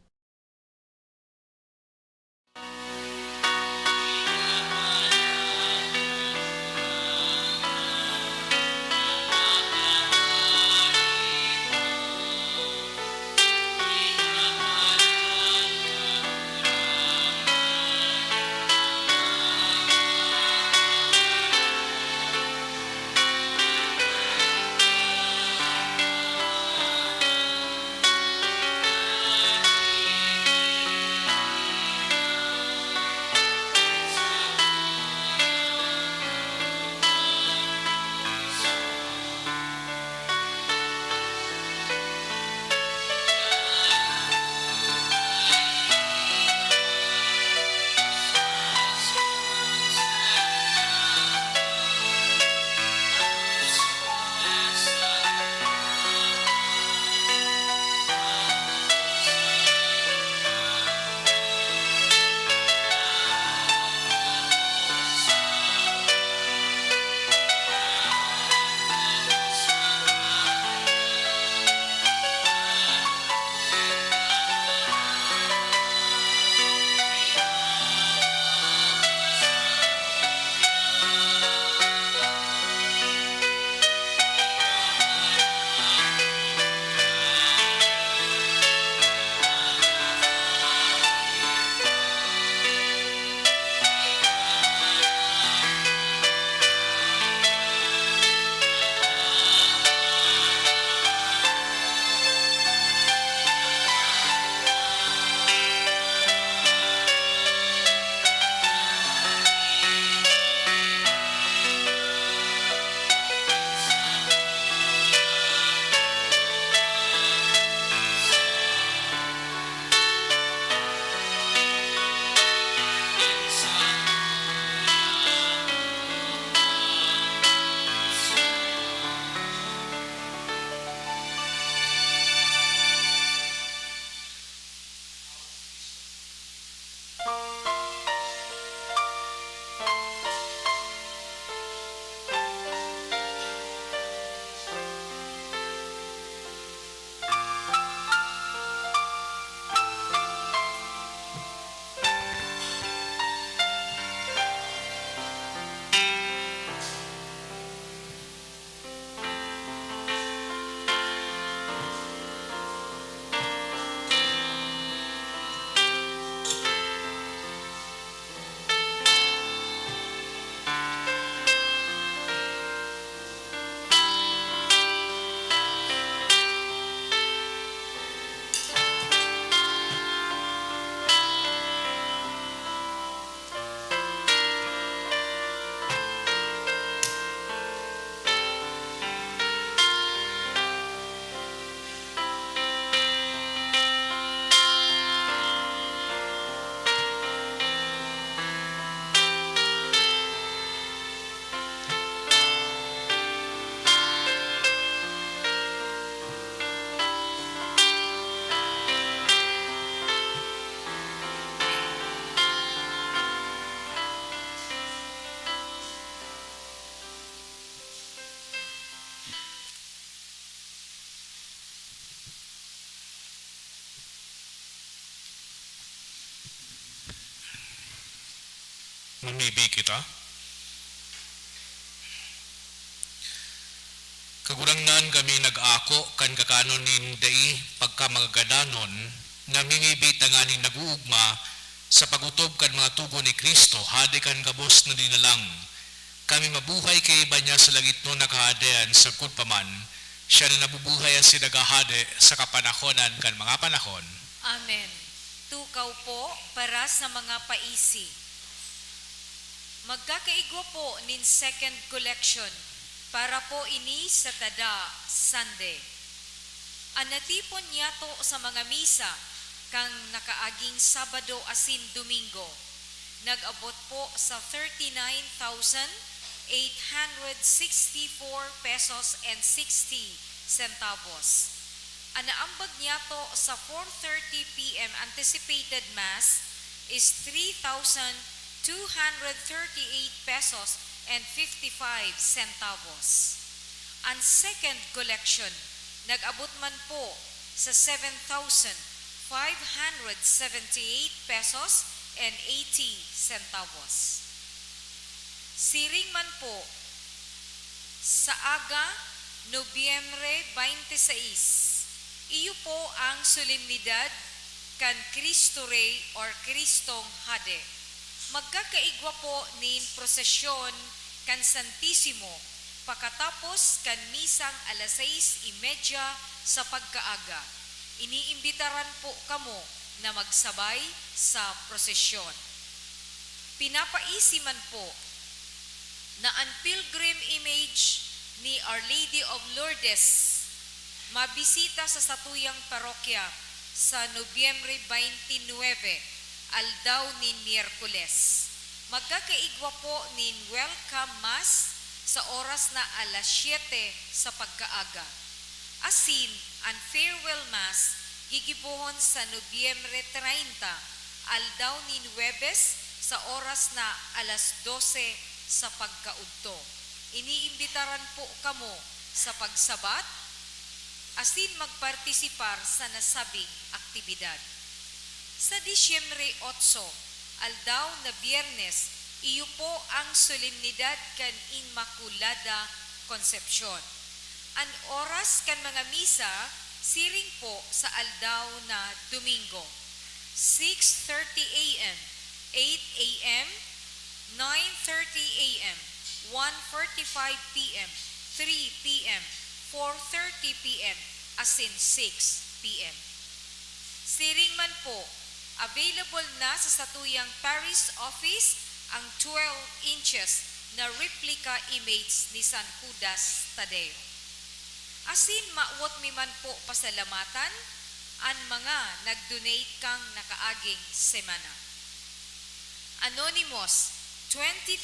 Mamibi kita. Kagurangnan kami nag-ako kan kakanon nin dai pagka magagadanon namimibit tanganing nag-uugma sa pagutob kan mga tubo ni Kristo hadi kan gabos na dinalang. Kami mabuhay kay iba niya sa langit no nakahadean sa paman. Siya na nabubuhay ang sinagahade sa kapanahonan kan mga panahon. Amen. Tukaw po para sa mga paisi. Magkakaigwa po nin second collection para po ini sa tada Sunday. Anatipon yato sa mga misa kang nakaaging Sabado asin Domingo. Nag-abot po sa 39,864 pesos and 60 centavos. Anaambag niyato sa 4:30 p.m. anticipated mass is 3,238 pesos and 55 centavos. Ang second collection, nag-abot man po sa 7,578 pesos and 80 centavos. Siring man po sa aga, Nobyembre 26, iyo po ang solemnidad kan Cristo Rey or Kristong Hade. Magkakaigwa po nin prosesyon kan Santissimo pakatapos kan misang alas 6:30 sa pagkaaga. Iniimbitaran po kamo na magsabay sa prosesyon. Pinapaisiman po na ang pilgrim image ni Our Lady of Lourdes mabisita sa satuyang parokya sa Nobyembre 29, aldaw ni Miyerkules. Magkakaigwa po nin welcome mass sa oras na alas 7 sa pagkaaga. Asin, ang farewell mass gigibuhon sa Nobyembre 30, aldaw ni Huwebes sa oras na alas 12 sa pagkaudto. Iniimbitaran po kamo sa pagsabat asin magpartisipar sa nasabing aktibidad. Sa Disyembre 8, aldaw na Biyernes, iyo po ang solemnidad kan Inmaculada Concepcion. Ang oras kan mga misa, siring po sa aldaw na Domingo, 6:30 a.m., 8 a.m., 9:30 a.m., 1:45 p.m., 3 p.m., 4:30 p.m., asin 6 p.m. Siring man po, available na sa satuyang Paris office ang 12 inches na replica image ni San Judas Tadeo. Asin maawat mi man po pasalamatan ang mga nag-donate kang nakaaging semana. Anonymous, 20,000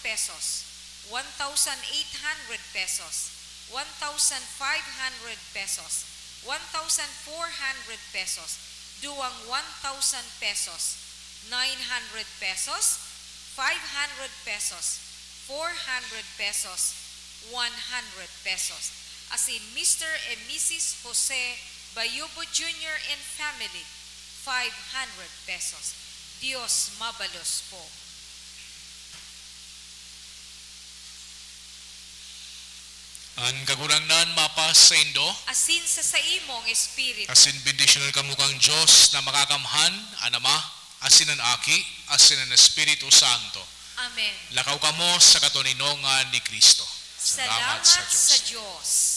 pesos, 1,800 pesos, 1,500 pesos, 1,400 pesos, duwang 1,000 pesos, 900 pesos, 500 pesos, 400 pesos, 100 pesos. As in Mr. and Mrs. Jose Bayubo Jr. and family, 500 pesos. Diyos mabalos po. Ang kagurangnan mapas sa Indo, Asin sa imong espiritu. asin bendisyonan kamo kang Diyos na makakamhan, ang Ama, asin ang Aki, asin ang Espiritu Santo. Amen. Lakaw kamo sa katuninongan ni Kristo. Salamat sa Diyos.